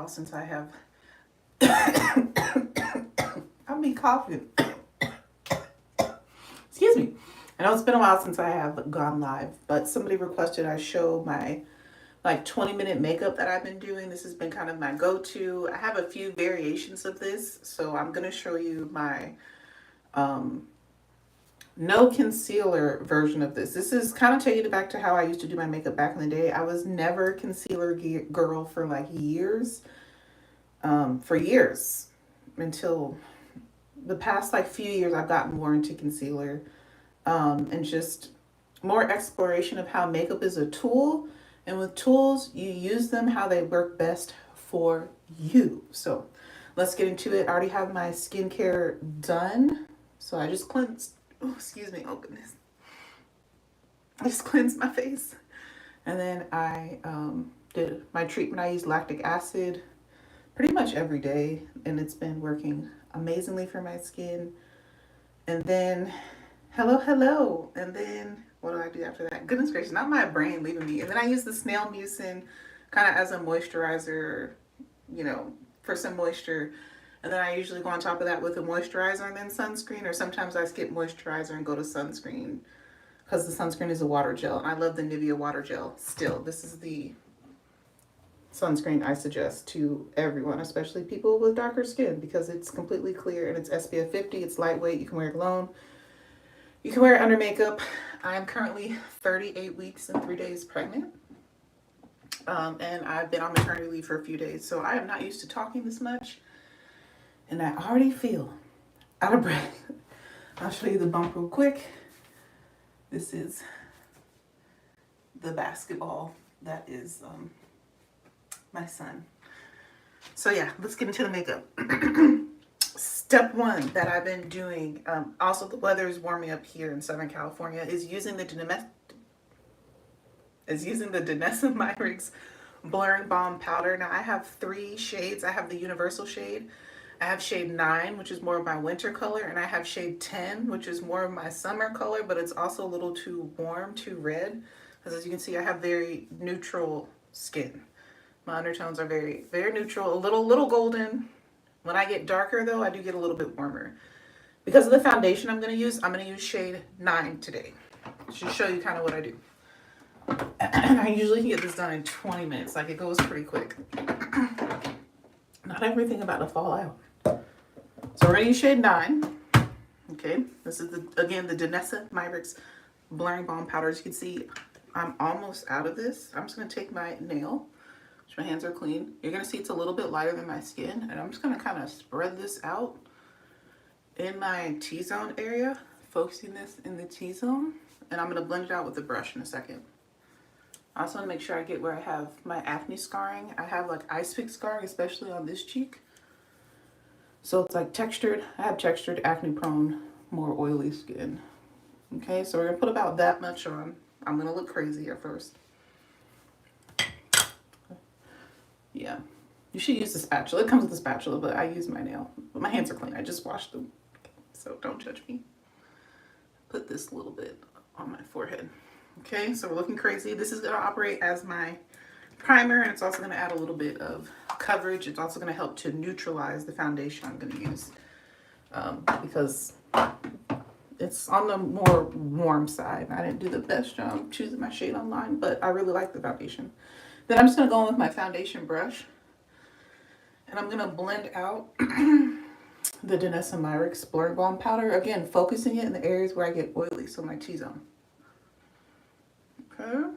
while since I have I'll be coughing. Excuse me. I know it's been a while since I have gone live, but somebody requested I show my like 20-minute makeup that I've been doing. This has been kind of my go-to. I have a few variations of this, so I'm going to show you my no concealer version of this. This is kind of taking it back to how I used to do my makeup back in the day. I was never a concealer girl for like years, until the past like few years I've gotten more into concealer, and just more exploration of how makeup is a tool. And with tools, you use them how they work best for you. So let's get into it. I already have my skincare done. So I just cleansed, oh, excuse me, oh goodness. I just cleansed my face. And then I did my treatment. I used lactic acid pretty much every day, and it's been working amazingly for my skin. And then, hello. And then, what do I do after that? Goodness gracious, not my brain leaving me. And then I use the snail mucin kind of as a moisturizer, for some moisture. And then I usually go on top of that with a moisturizer and then sunscreen, or sometimes I skip moisturizer and go to sunscreen because the sunscreen is a water gel. And I love the Nivea water gel still. This is the sunscreen I suggest to everyone, especially people with darker skin, because it's completely clear and it's SPF 50. It's lightweight. You can wear it alone. You can wear it under makeup. I am currently 38 weeks and 3 days pregnant. And I've been on maternity leave for a few days, so I am not used to talking this much. And I already feel out of breath. I'll show you the bump real quick. This is the basketball that is my son. So yeah, let's get into the makeup. Step one that I've been doing, also the weather is warming up here in Southern California, is using the Danessa Myricks Blurring Balm Powder. Now I have 3 shades. I have the universal shade. I have shade 9, which is more of my winter color, and I have shade 10, which is more of my summer color, but it's also a little too warm, too red, because as you can see, I have very neutral skin. My undertones are very, very neutral, a little golden. When I get darker, though, I do get a little bit warmer. Because of the foundation I'm going to use shade 9 today. To show you kind of what I do. And I usually can get this done in 20 minutes. Like, it goes pretty quick. Not everything about to fall out. So we're going to use shade 9. Okay. This is, again, the Danessa Myricks Blurring Balm Powder. As you can see, I'm almost out of this. I'm just going to take my nail. My hands are clean. You're going to see it's a little bit lighter than my skin. And I'm just going to kind of spread this out in my T-zone area. Focusing this in the T-zone. And I'm going to blend it out with a brush in a second. I also want to make sure I get where I have my acne scarring. I have like ice pick scarring, especially on this cheek. So it's like textured. I have textured, acne prone, more oily skin. Okay, so we're going to put about that much on. I'm going to look crazy at first. Yeah, you should use the spatula. It comes with a spatula, but I use my nail. But my hands are clean. I just washed them, so don't judge me. Put this a little bit on my forehead. Okay, so we're looking crazy. This is going to operate as my primer, and it's also going to add a little bit of coverage. It's also going to help to neutralize the foundation I'm going to use, because it's on the more warm side. I didn't do the best job choosing my shade online, but I really like the foundation. Then I'm just going to go in with my foundation brush, and I'm going to blend out the Danessa Myricks Blurring Balm Powder. Again, focusing it in the areas where I get oily, so my T-zone. Okay.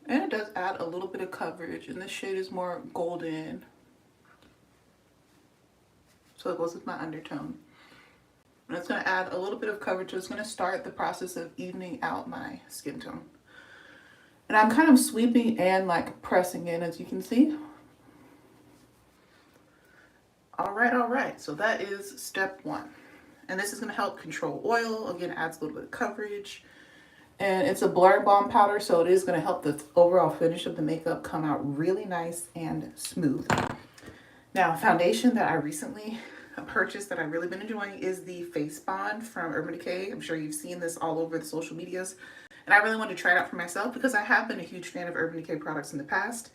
And it does add a little bit of coverage, and this shade is more golden. So it goes with my undertone. And it's going to add a little bit of coverage, so it's going to start the process of evening out my skin tone. And I'm kind of sweeping and like pressing in, as you can see. All right. So that is step 1. And this is going to help control oil. Again, it adds a little bit of coverage. And it's a blurring balm powder, so it is going to help the overall finish of the makeup come out really nice and smooth. Now, foundation that I recently purchased that I've really been enjoying is the Face Bond from Urban Decay. I'm sure you've seen this all over the social medias. And I really wanted to try it out for myself because I have been a huge fan of Urban Decay products in the past.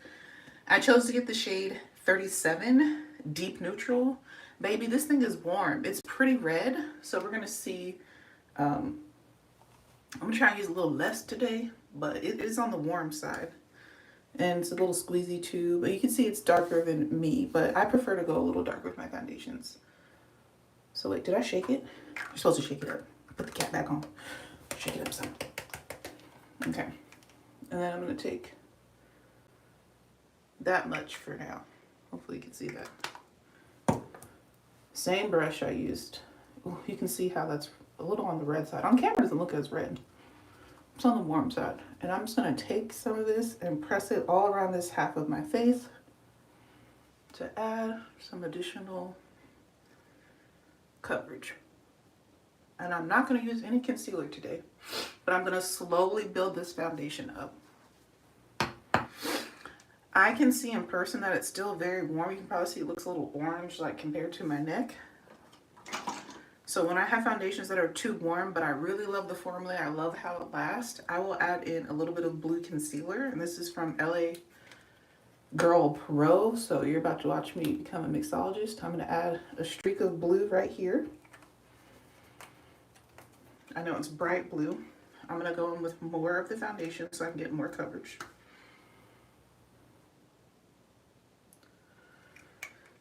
I chose to get the shade 37 Deep Neutral. Baby, this thing is warm. It's pretty red, so we're going to see. I'm going to try and use a little less today, but it is on the warm side. And it's a little squeezy too, but you can see it's darker than me, but I prefer to go a little darker with my foundations. So wait, did I shake it? You're supposed to shake it up. Put the cap back on. Shake it up some. Okay. And then I'm going to take that much for now. Hopefully you can see that. Same brush I used. Ooh, you can see how that's a little on the red side. On camera it doesn't look as red. It's on the warm side. And I'm just going to take some of this and press it all around this half of my face to add some additional coverage. And I'm not going to use any concealer today, but I'm going to slowly build this foundation up. I can see in person that it's still very warm. You can probably see it looks a little orange, like compared to my neck. So when I have foundations that are too warm, but I really love the formula, I love how it lasts, I will add in a little bit of blue concealer. And this is from LA Girl Pro. So you're about to watch me become a mixologist. I'm going to add a streak of blue right here. I know it's bright blue. I'm going to go in with more of the foundation so I can get more coverage.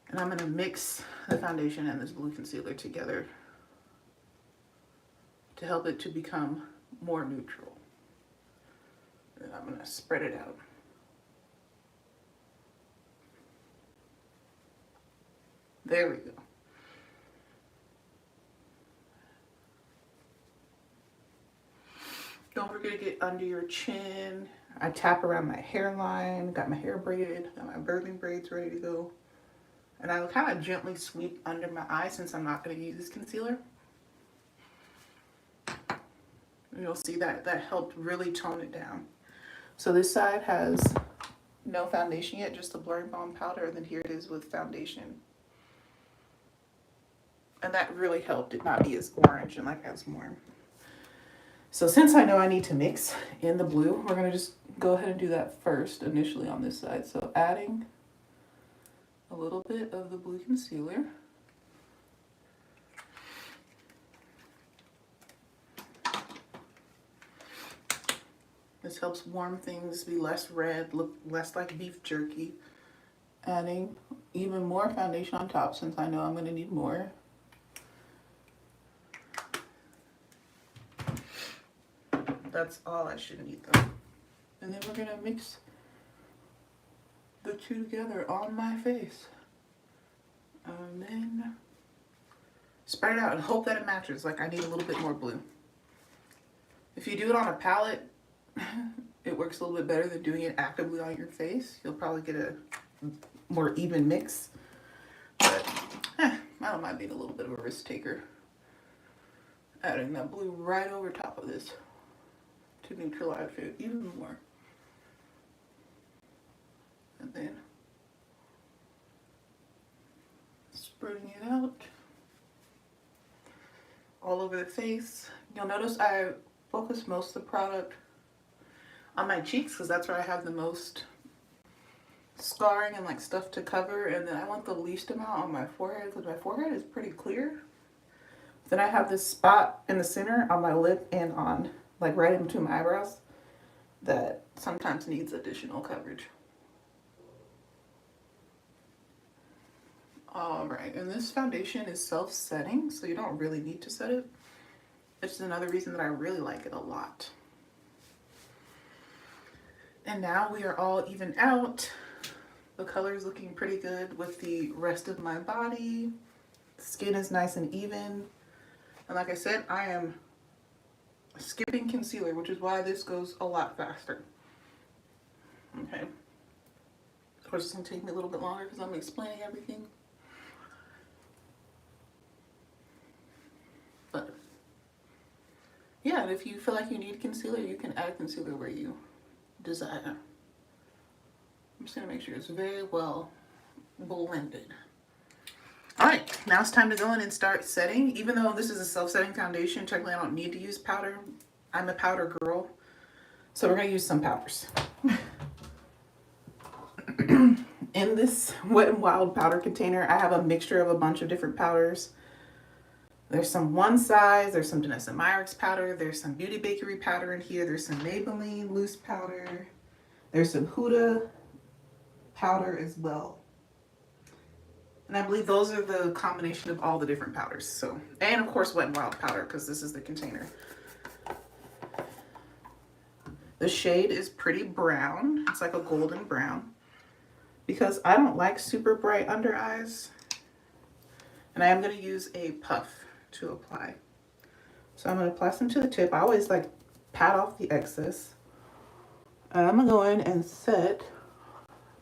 And I'm going to mix the foundation and this blue concealer together to help it to become more neutral. And I'm going to spread it out. There we go. Don't forget to get under your chin. I tap around my hairline, got my hair braided, got my birthing braids ready to go. And I will kind of gently sweep under my eye since I'm not going to use this concealer. You'll see that helped really tone it down. So this side has no foundation yet, just the blurring balm powder, and then here it is with foundation. And that really helped it not be as orange and like as warm. So since I know I need to mix in the blue, we're going to just go ahead and do that first initially on this side. So adding a little bit of the blue concealer. This helps warm things, be less red, look less like beef jerky. Adding even more foundation on top since I know I'm going to need more. That's all I should need though. And then we're going to mix the two together on my face. And then spread it out and hope that it matches. Like I need a little bit more blue. If you do it on a palette, it works a little bit better than doing it actively on your face. You'll probably get a more even mix. But I don't mind being a little bit of a risk taker. Adding that blue right over top of this to neutralize it even more. And then spreading it out all over the face. You'll notice I focus most of the product on my cheeks because that's where I have the most scarring and like stuff to cover, and then I want the least amount on my forehead because my forehead is pretty clear. Then I have this spot in the center on my lip and on like right in between my eyebrows that sometimes needs additional coverage. Alright, and this foundation is self-setting, so you don't really need to set it. It's another reason that I really like it a lot. And now we are all even out. The color is looking pretty good with the rest of my body. Skin is nice and even. And like I said, I am skipping concealer, which is why this goes a lot faster. Okay. Of course, it's going to take me a little bit longer because I'm explaining everything. But yeah, and if you feel like you need concealer, you can add concealer where you desire. I'm just going to make sure it's very well blended. Alright, now it's time to go in and start setting. Even though this is a self-setting foundation, technically I don't need to use powder. I'm a powder girl. So we're going to use some powders. In this Wet n Wild powder container, I have a mixture of a bunch of different powders. There's some One Size, there's some Danessa Myricks powder, there's some Beauty Bakery powder in here, there's some Maybelline loose powder, there's some Huda powder as well. And I believe those are the combination of all the different powders. So, and of course Wet n Wild powder, because this is the container. The shade is pretty brown. It's like a golden brown. Because I don't like super bright under eyes. And I am going to use a puff to apply. So I'm going to apply some to the tip. I always like pat off the excess. And I'm going to go in and set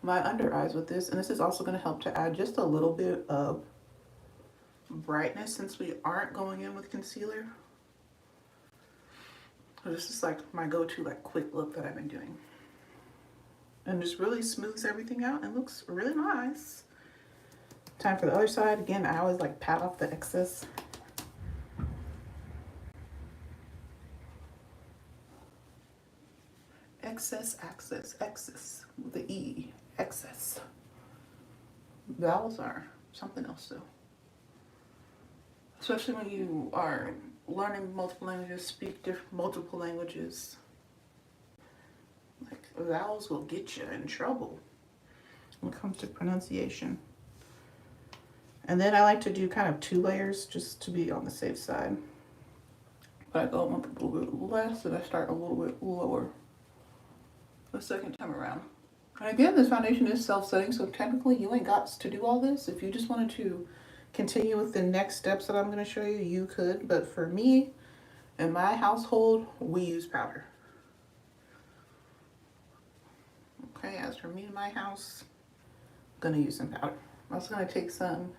my under eyes with this. And this is also going to help to add just a little bit of brightness since we aren't going in with concealer. So this is like my go-to like quick look that I've been doing. And just really smooths everything out and looks really nice. Time for the other side. Again, I always like pat off the excess. Excess with the E. Excess. Vowels are something else though. Especially when you are learning multiple languages, speak multiple languages. Like, vowels will get you in trouble when it comes to pronunciation. And then I like to do kind of 2 layers just to be on the safe side. But I go a little bit less and I start a little bit lower the second time around. And again, this foundation is self-setting, so technically you ain't got to do all this. If you just wanted to continue with the next steps that I'm going to show you, you could. But for me, in my household, we use powder. Okay, as for me in my house, I'm going to use some powder. I'm also going to take some,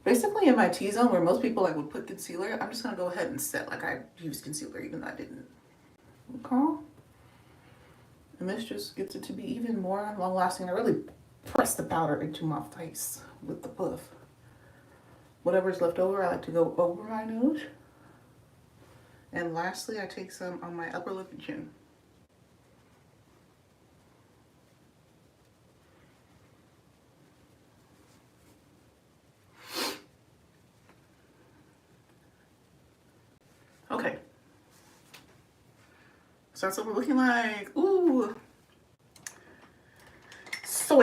basically in my T-zone where most people like would put concealer, I'm just going to go ahead and set like I used concealer even though I didn't. Okay. And this just gets it to be even more long lasting. I really press the powder into my face with the puff. Whatever's left over, I like to go over my nose. And lastly, I take some on my upper lip and chin. Okay. So that's what we're looking like. Ooh. So,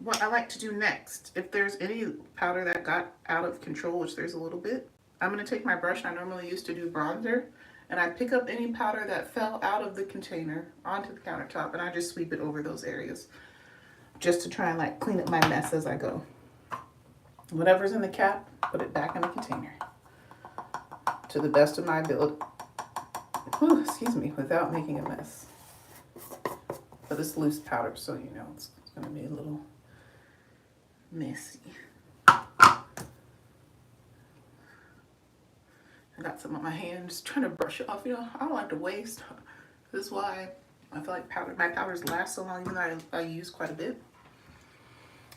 what I like to do next, if there's any powder that got out of control, which there's a little bit, I'm going to take my brush I normally use to do bronzer, and I pick up any powder that fell out of the container onto the countertop, and I just sweep it over those areas just to try and like clean up my mess as I go. Whatever's in the cap, put it back in the container to the best of my ability. Whew, excuse me, without making a mess. But it's loose powder, so you know it's going to be a little messy. I got some on my hands, trying to brush it off. You know, I don't like to waste. This is why I feel like my powders last so long, even though I use quite a bit.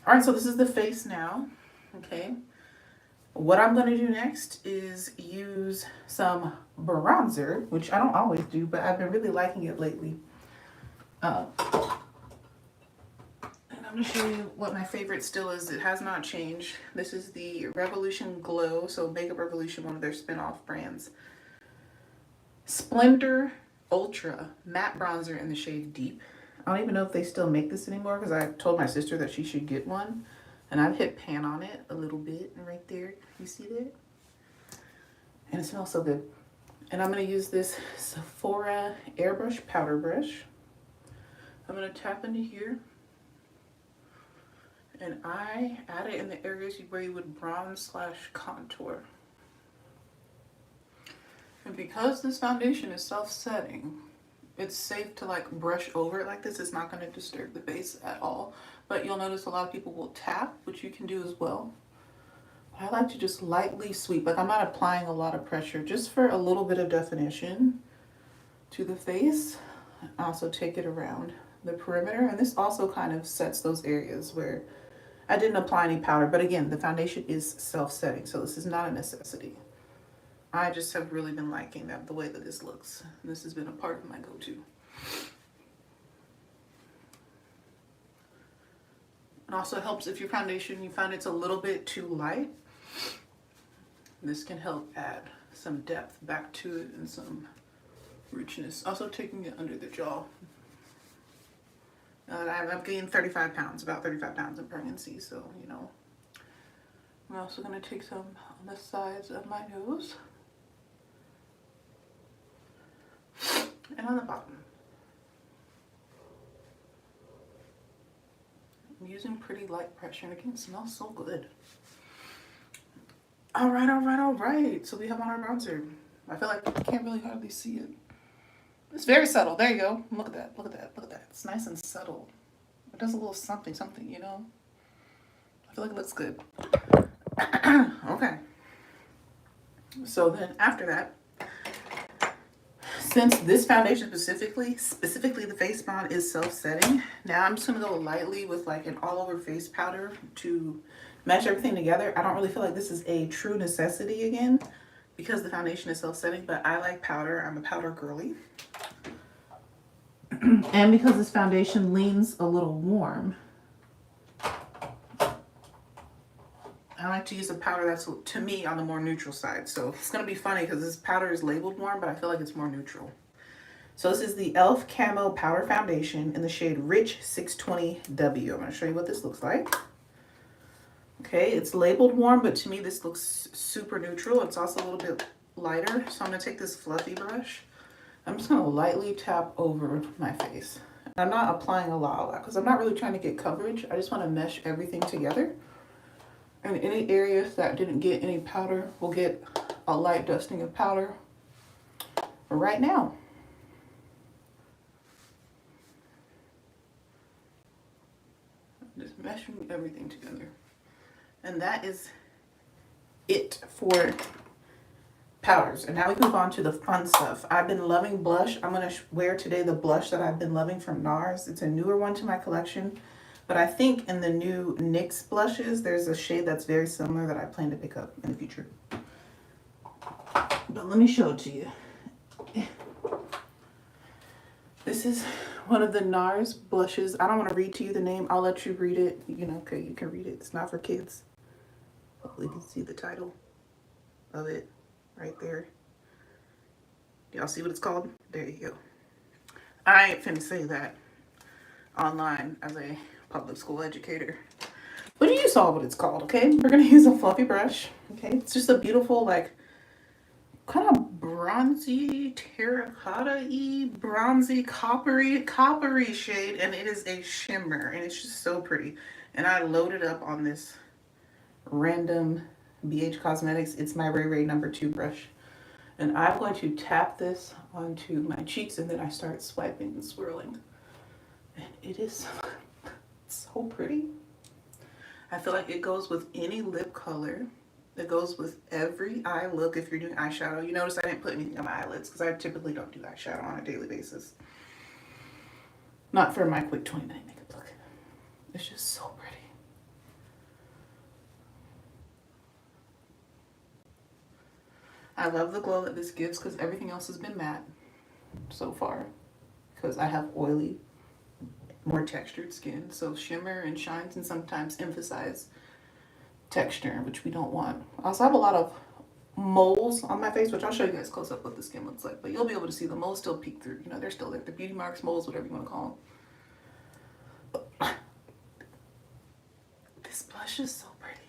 All right, so this is the face now. Okay. What I'm going to do next is use some bronzer, which I don't always do, but I've been really liking it lately. And I'm going to show you what my favorite still is. It has not changed. This is the Revolution Glow, so Makeup Revolution, one of their spin-off brands. Splendor Ultra Matte Bronzer in the shade Deep. I don't even know if they still make this anymore because I told my sister that she should get one. And I've hit pan on it a little bit right there. You see that? And it smells so good. And I'm going to use this Sephora Airbrush Powder Brush. I'm going to tap into here. And I add it in the areas where you would bronze / contour. And because this foundation is self-setting, it's safe to like brush over it like this. It's not going to disturb the base at all. But you'll notice a lot of people will tap, which you can do as well. I like to just lightly sweep, like I'm not applying a lot of pressure, just for a little bit of definition to the face. I also take it around the perimeter, and this also kind of sets those areas where I didn't apply any powder. But again, the foundation is self-setting, so this is not a necessity. I just have really been liking that, the way that this looks. This has been a part of my go-to. It also helps if your foundation, you find it's a little bit too light. This can help add some depth back to it and some richness. Also taking it under the jaw. I've gained 35 pounds, about 35 pounds in pregnancy, so, you know. I'm also going to take some on the sides of my nose. And on the bottom. I'm using pretty light pressure, and again, it smells so good. Alright, alright, alright. So we have on our bronzer. I feel like you can't really hardly see it. It's very subtle. There you go. Look at that. Look at that. Look at that. It's nice and subtle. It does a little something, something, you know? I feel like it looks good. Okay. So then after that, since this foundation specifically the face bond is self-setting, now I'm just going to go lightly with like an all-over face powder to match everything together. I don't really feel like this is a true necessity again because the foundation is self-setting, but I like powder. I'm a powder girly. And because this foundation leans a little warm, I like to use a powder that's, to me, on the more neutral side. So it's going to be funny because this powder is labeled warm, but I feel like it's more neutral. So this is the e.l.f. Camo Powder Foundation in the shade Rich 620W. I'm going to show you what this looks like. Okay, it's labeled warm, but to me this looks super neutral. It's also a little bit lighter. So I'm going to take this fluffy brush. I'm just going to lightly tap over my face. I'm not applying a lot because I'm not really trying to get coverage. I just want to mesh everything together. And any areas that didn't get any powder will get a light dusting of powder right now. Just meshing everything together. And that is it for powders. And now we can move on to the fun stuff. I've been loving blush. I'm going to wear today the blush that I've been loving from NARS. It's a newer one to my collection. But I think in the new NYX blushes, there's a shade that's very similar that I plan to pick up in the future. But let me show it to you. This is one of the NARS blushes. I don't want to read to you the name. I'll let you read it. You know, okay, you can read it. It's not for kids. Hopefully you can see the title of it right there. Y'all see what it's called? There you go. I ain't finna say that online as a public school educator. But you saw what it's called, okay? We're going to use a fluffy brush, okay? It's just a beautiful, like, kind of bronzy, terracotta-y, bronzy, coppery shade, and it is a shimmer, and it's just so pretty. And I loaded up on this random BH Cosmetics. It's my Ray Ray number 2 brush. And I'm going to tap this onto my cheeks, and then I start swiping and swirling. And it is so pretty. I feel like it goes with any lip color. It goes with every eye look if you're doing eyeshadow. You notice I didn't put anything on my eyelids because I typically don't do eyeshadow on a daily basis. Not for my quick 20-minute makeup look. It's just so pretty. I love the glow that this gives because everything else has been matte so far. Because I have oily, more textured skin. So shimmer and shines and sometimes emphasize texture, which we don't want. I also have a lot of moles on my face, which I'll show you guys close up what the skin looks like. But you'll be able to see the moles still peek through. You know, they're still there. The beauty marks, moles, whatever you want to call them. This blush is so pretty.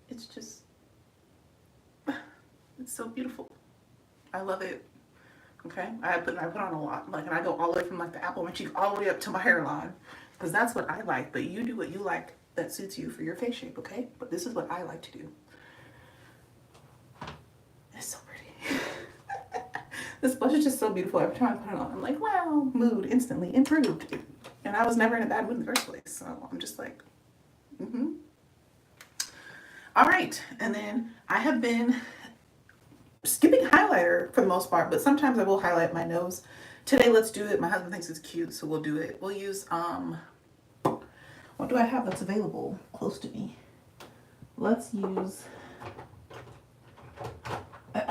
It's just, it's so beautiful. I love it. Okay, I put on a lot, like, and I go all the way from like the apple of my cheek all the way up to my hairline, because that's what I like. But you do what you like that suits you for your face shape, okay? But this is what I like to do. It's so pretty. This blush is just so beautiful. Every time I put it on, I'm like, wow, mood instantly improved. And I was never in a bad mood in the first place, so I'm just like, All right, and then I have been skipping highlighter for the most part, but sometimes I will highlight my nose. Today, let's do it. My husband thinks it's cute, so we'll do it. We'll use, what do I have that's available close to me? Let's use, what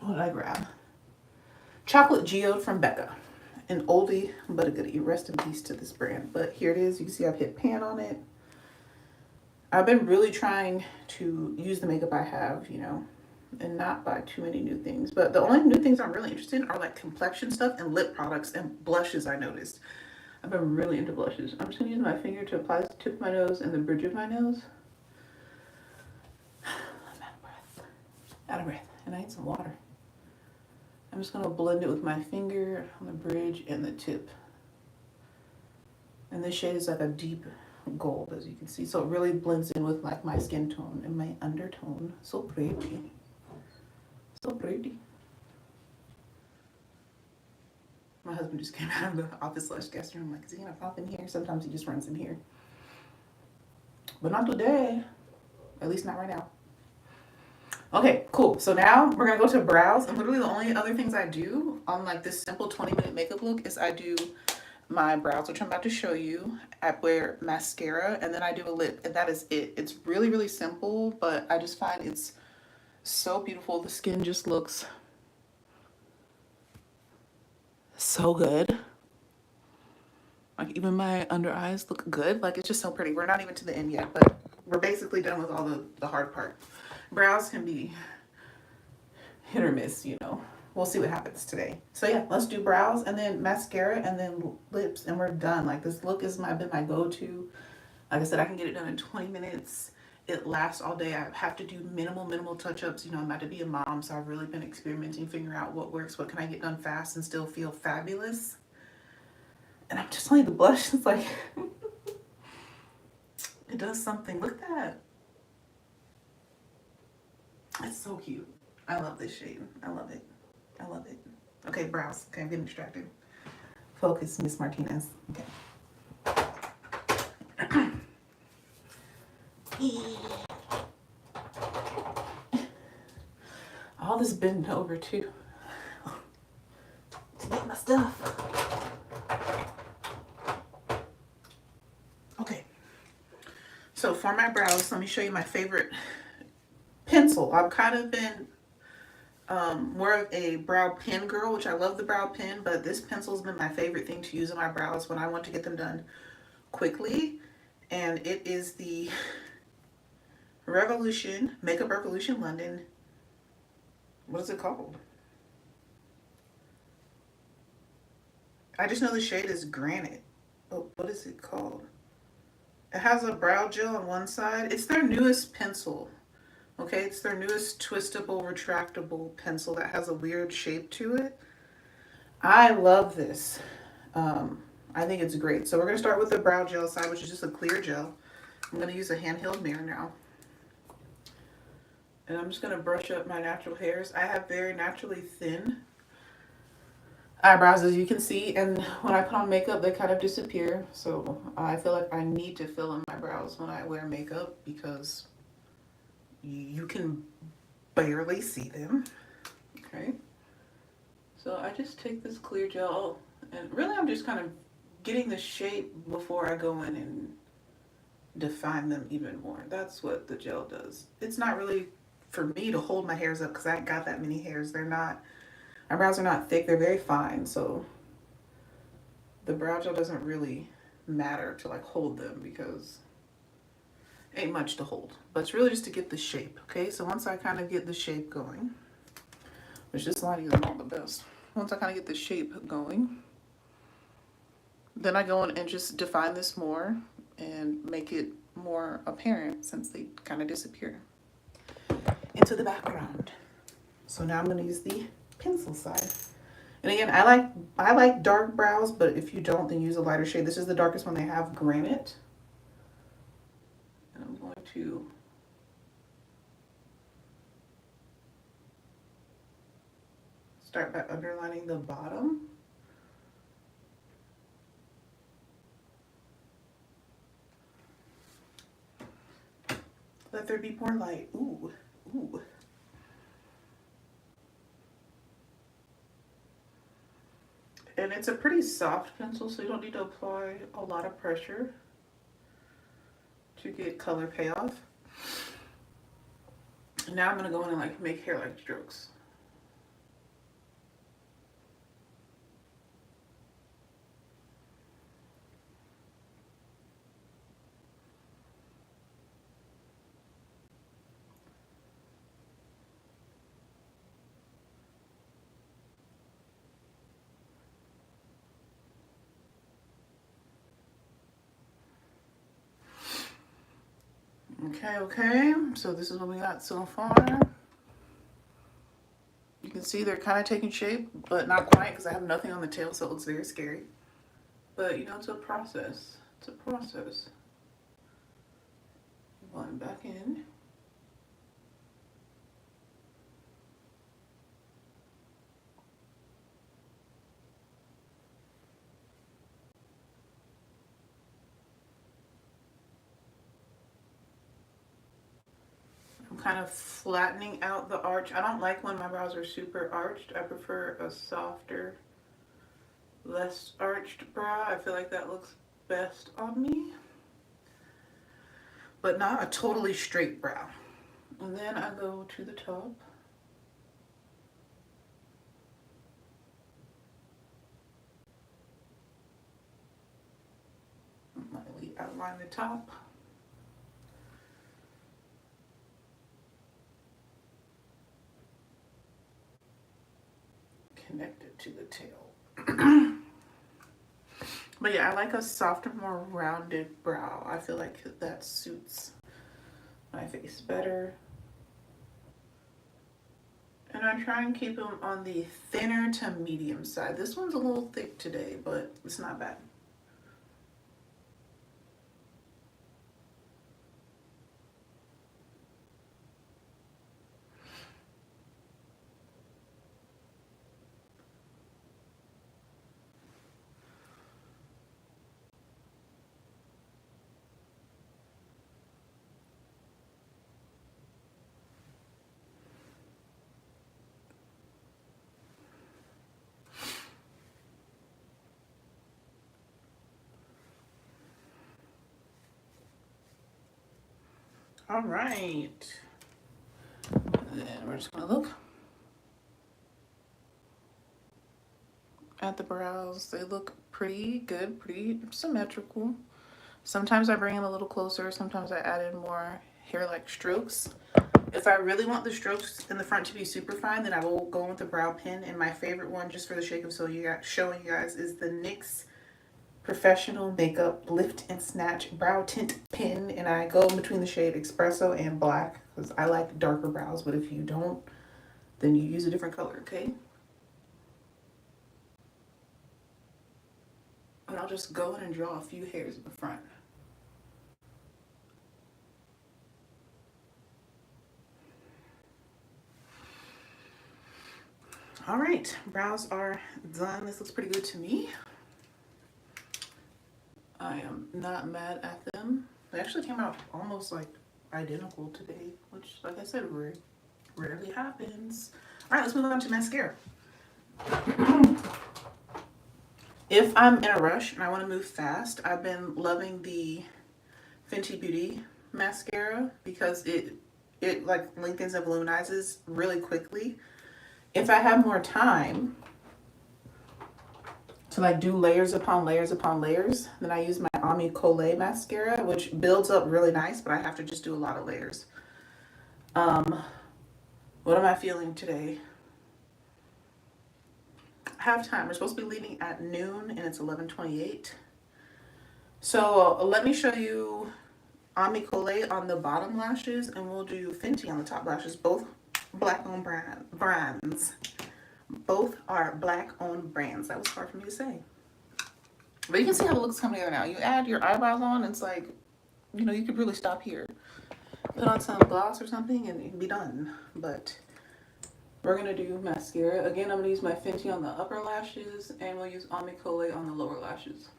did I grab? Chocolate Geode from Becca. an oldie but a goodie. Rest in peace to this brand. But here it is. You can see I've hit pan on it. I've been really trying to use the makeup I have, you know, and not buy too many new things. But the only new things I'm really interested in are like complexion stuff and lip products and blushes. I noticed I've been really into blushes. I'm just gonna use my finger to apply this to the tip of my nose and the bridge of my nose. I'm out of breath. Out of breath. And I need some water. I'm just gonna blend it with my finger on the bridge and the tip. And this shade is like a deep gold, as you can see. So it really blends in with like my skin tone and my undertone. So pretty. So pretty. My husband just came out of the office/guest room. Like, is he gonna pop in here? Sometimes he just runs in here. But not today. At least not right now. Okay, cool. So now we're gonna go to brows. And literally the only other things I do on like this simple 20-minute makeup look is I do my brows, which I'm about to show you. I wear mascara and then I do a lip, and that is it. It's really, really simple, but I just find it's so beautiful. The skin just looks so good. Like even my under eyes look good. Like it's just so pretty. We're not even to the end yet, but we're basically done with all the hard part. Brows can be hit or miss, you know. We'll see what happens today. So yeah, let's do brows and then mascara and then lips, and we're done. Like this look has been my go-to. Like I said, I can get it done in 20 minutes. It lasts all day. I have to do minimal touch-ups. You know, I'm about to be a mom, so I've really been experimenting, figuring out what works, what can I get done fast and still feel fabulous. And I'm just telling you, the blush is like, it does something. Look at that. It's so cute. I love this shade. I love it. I love it. Okay, brows. Okay, I'm getting distracted. Focus, Miss Martinez. Okay. All this bending over too to get my stuff. Okay. So for my brows, let me show you my favorite pencil. I've kind of been more of a brow pen girl, which I love the brow pen, but this pencil's been my favorite thing to use on my brows when I want to get them done quickly. And it is the Makeup Revolution London. What is it called? I just know the shade is Granite. Oh, what is it called? It has a brow gel on one side. It's their newest pencil. Okay, it's their newest twistable, retractable pencil that has a weird shape to it. I love this. I think it's great. So we're going to start with the brow gel side, which is just a clear gel. I'm going to use a handheld mirror now. And I'm just going to brush up my natural hairs. I have very naturally thin eyebrows, as you can see. And when I put on makeup, they kind of disappear. So I feel like I need to fill in my brows when I wear makeup because you can barely see them. Okay. So I just take this clear gel and really I'm just kind of getting the shape before I go in and define them even more. That's what the gel does. It's not really for me to hold my hairs up because I ain't got that many hairs. My brows are not thick, they're very fine, so the brow gel doesn't really matter to like hold them because ain't much to hold. But it's really just to get the shape, okay? So once I kind of get the shape going, which this lighting is not the best. Once I kind of get the shape going, then I go in and just define this more and make it more apparent since they kind of disappear into the background. So now I'm going to use the pencil side. And again, I like dark brows, but if you don't, then use a lighter shade. This is the darkest one they have, Granite. And I'm going to start by underlining the bottom. Let there be more light. Ooh, ooh. And it's a pretty soft pencil, so you don't need to apply a lot of pressure to get color payoff. Now I'm going to go in and like make hair-like strokes. Okay. So this is what we got so far. You can see they're kind of taking shape, but not quite because I have nothing on the tail, so it looks very scary. But you know, it's a process. It's a process. Blend back in. I'm kind of flattening out the arch. I don't like when my brows are super arched. I prefer a softer, less arched brow. I feel like that looks best on me. But not a totally straight brow. And then I go to the top. Lightly outline the top. Connect it to the tail. But yeah, I like a softer, more rounded brow. I feel like that suits my face better. And I try and keep them on the thinner to medium side. This one's a little thick today, but it's not bad. All right. And then we're just gonna look at the brows. They look pretty good, pretty symmetrical. Sometimes I bring them a little closer. Sometimes I add in more hair-like strokes. If I really want the strokes in the front to be super fine, then I will go with the brow pin. And my favorite one, just for the sake of showing you guys, is the NYX Professional Makeup Lift and Snatch Brow Tint Pin. And I go in between the shade Espresso and Black because I like darker brows. But if you don't, then you use a different color, okay? And I'll just go in and draw a few hairs in the front. All right, brows are done. This looks pretty good to me. I am not mad at them. They actually came out almost like identical today, which, like I said, rarely happens. All right, let's move on to mascara. If I'm in a rush and I want to move fast, I've been loving the Fenty Beauty mascara because it like lengthens and voluminizes really quickly. If I have more time to like do layers upon layers upon layers, then I use my Ami Colé mascara, which builds up really nice, but I have to just do a lot of layers. What am I feeling today? I have time. We're supposed to be leaving at noon and it's 11:28. So let me show you Ami Colé on the bottom lashes and we'll do Fenty on the top lashes, both black owned brands. Both are black owned brands. That was hard for me to say. But you can see how it looks coming together now. You add your eyebrows on, it's like, you know, you could really stop here. Put on some gloss or something and it'd be done. But we're going to do mascara. Again, I'm going to use my Fenty on the upper lashes and we'll use Ami Colé on the lower lashes.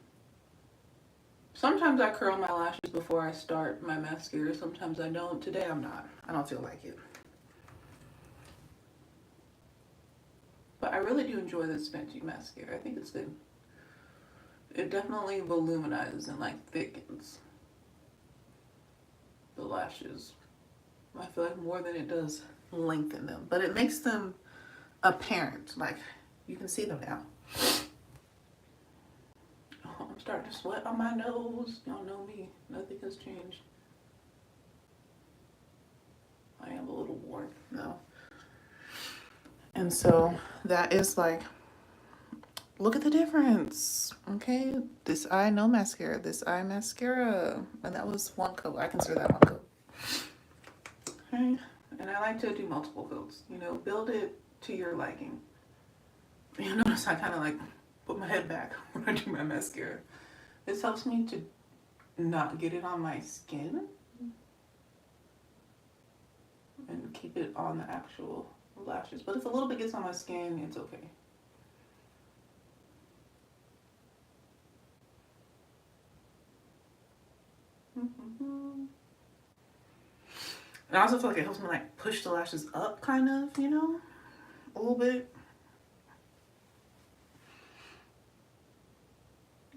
Sometimes I curl my lashes before I start my mascara. Sometimes I don't. Today I'm not. I don't feel like it. But I really do enjoy this Fenty mascara. I think it's good. It definitely voluminizes and like thickens the lashes. I feel like more than it does lengthen them. But it makes them apparent. Like you can see them now. Oh, I'm starting to sweat on my nose. Y'all know me. Nothing has changed. I am a little worn though. And so that is like, look at the difference. Okay, this eye no mascara, this eye mascara, and that was one coat. I consider that one coat. Okay. And I like to do multiple coats, you know, build it to your liking. You notice I kind of like put my head back when I do my mascara. This helps me to not get it on my skin and keep it on the actual lashes. But if a little bit gets on my skin, it's okay. And I also feel like it helps me like push the lashes up kind of, you know, a little bit.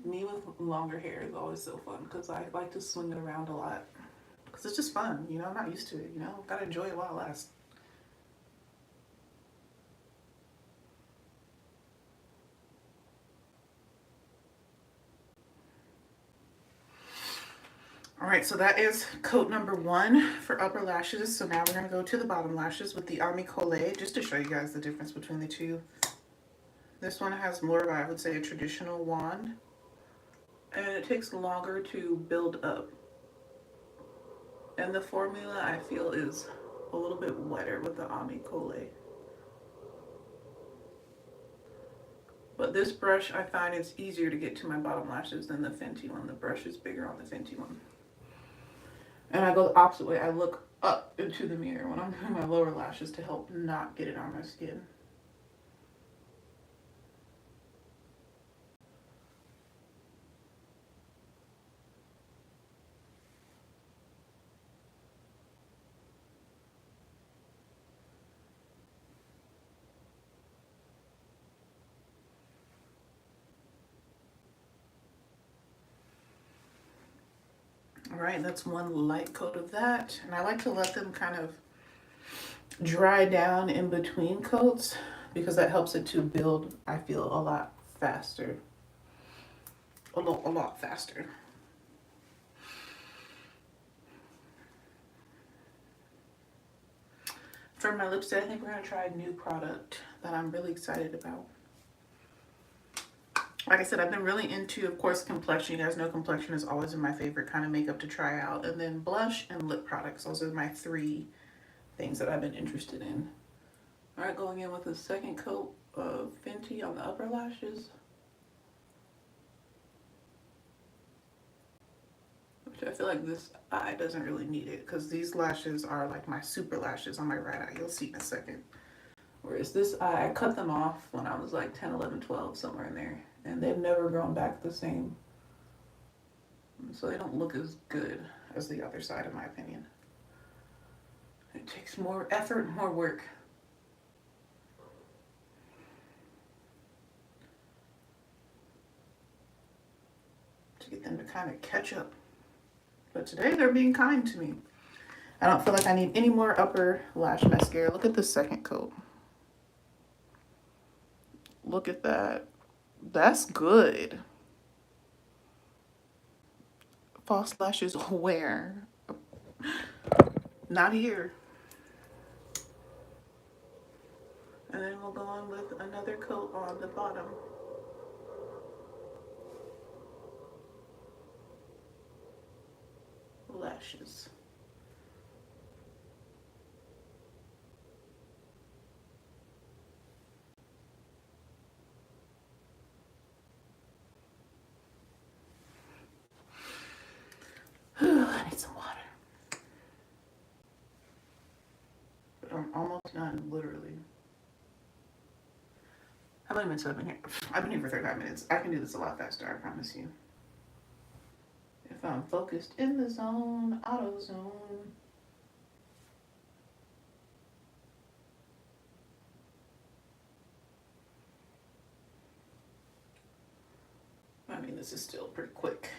Me with longer hair is always so fun because I like to swing it around a lot. Because it's just fun, you know, I'm not used to it, you know, gotta enjoy it while it lasts. All right, so that is coat number 1 for upper lashes. So now we're gonna go to the bottom lashes with the Ami Collet, just to show you guys the difference between the two. This one has more of, I would say, a traditional wand, and it takes longer to build up. And the formula, I feel, is a little bit wetter with the Ami Collet. But this brush, I find it's easier to get to my bottom lashes than the Fenty one. The brush is bigger on the Fenty one. And I go the opposite way. I look up into the mirror when I'm doing my lower lashes to help not get it on my skin. All right, that's one light coat of that. And I like to let them kind of dry down in between coats because that helps it to build, I feel, a lot faster. A lot faster. For my lipstick, I think we're going to try a new product that I'm really excited about. Like I said, I've been really into, of course, complexion. You guys know complexion is always my favorite kind of makeup to try out. And then blush and lip products. Those are my 3 things that I've been interested in. All right, going in with a second coat of Fenty on the upper lashes. Which I feel like this eye doesn't really need it because these lashes are like my super lashes on my right eye. You'll see in a second. Whereas this eye, I cut them off when I was like 10, 11, 12, somewhere in there. And they've never grown back the same. So they don't look as good as the other side, in my opinion. It takes more effort, more work. To get them to kind of catch up. But today they're being kind to me. I don't feel like I need any more upper lash mascara. Look at the second coat. Look at that. That's good. False lashes where? Not here. And then we'll go on with another coat on the bottom. Lashes. I need some water. But I'm almost done, literally. How many minutes have I been here? I've been here for 35 minutes. I can do this a lot faster, I promise you. If I'm focused in the zone, auto zone. I mean, this is still pretty quick.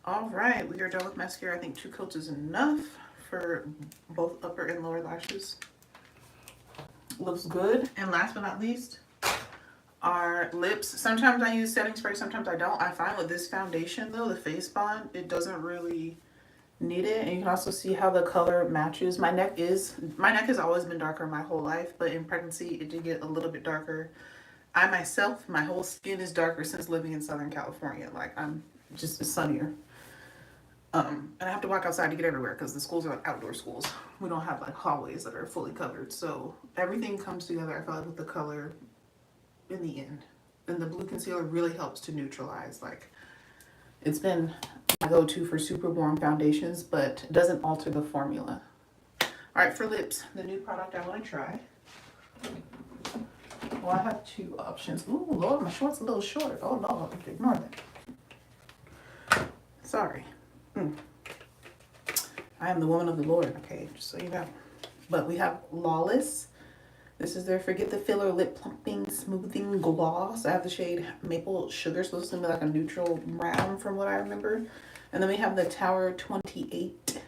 All right, we are done with mascara. I think 2 coats is enough for both upper and lower lashes. Looks good. And last but not least, our lips. Sometimes I use setting spray, sometimes I don't. I find with this foundation though, the Face Bond, it doesn't really need it. And you can also see how the color matches. My neck has always been darker my whole life, but in pregnancy it did get a little bit darker I myself, my whole skin is darker since living in Southern California. Like I'm just sunnier. And I have to walk outside to get everywhere because the schools are like outdoor schools. We don't have like hallways that are fully covered. So everything comes together, I feel like, with the color in the end. And the blue concealer really helps to neutralize. Like, it's been my go-to for super warm foundations, but it doesn't alter the formula. All right, for lips, the new product I want to try. Well, I have two options. Ooh, Lord, my short's a little short. Oh, Lord, ignore that. Sorry. I am the woman of the Lord, okay, just so you know. But we have Lawless. This is their Forget the Filler Lip Plumping Smoothing Gloss. I have the shade Maple Sugar, so this is going to be like a neutral brown from what I remember. And then we have the Tower 28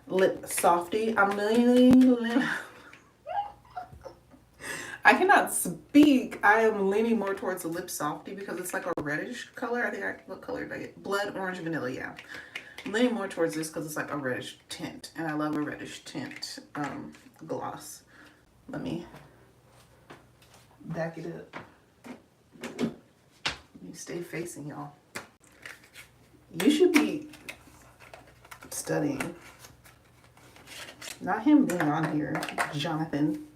Lip Softy. I cannot speak. I am leaning more towards the Lip Softy because it's like a reddish color. I think what color did I get? Blood Orange Vanilla, yeah. I'm leaning more towards this because it's like a reddish tint. And I love a reddish tint gloss. Let me back it up. Let me stay facing y'all. You should be studying. Not him being on here, Jonathan.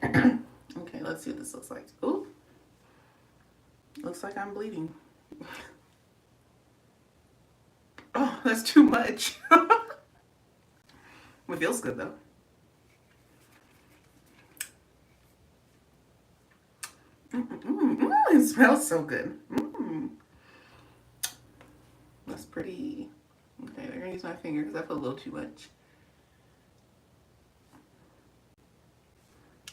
Okay, let's see what this looks like. Ooh. Looks like I'm bleeding. Oh, that's too much. It feels good though. It smells so good. That's pretty. Okay, I'm gonna use my finger because I put a little too much.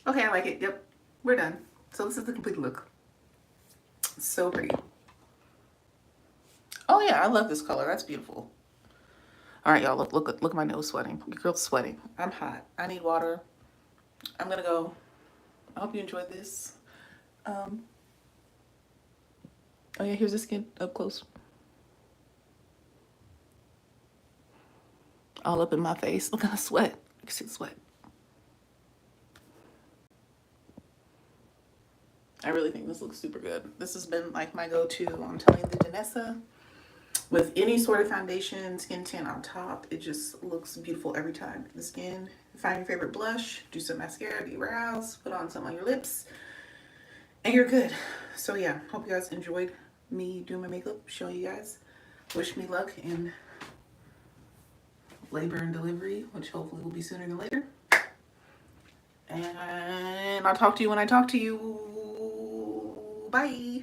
Okay, I like it. Yep, we're done. So this is the complete look. So pretty. Oh yeah, I love this color. That's beautiful. All right, y'all. Look at my nose sweating. Your girl's sweating. I'm hot. I need water. I'm gonna go. I hope you enjoyed this. Oh yeah, here's the skin up close. All up in my face. Look at the sweat. You can see the sweat. I really think this looks super good. This has been like my go-to. I'm telling you, the Danessa. With any sort of foundation, skin tint on top, it just looks beautiful every time. The skin, find your favorite blush, do some mascara, do your brows, put on some on your lips, and you're good. So yeah, hope you guys enjoyed me doing my makeup, showing you guys. Wish me luck in labor and delivery, which hopefully will be sooner than later. And I'll talk to you when I talk to you. Bye.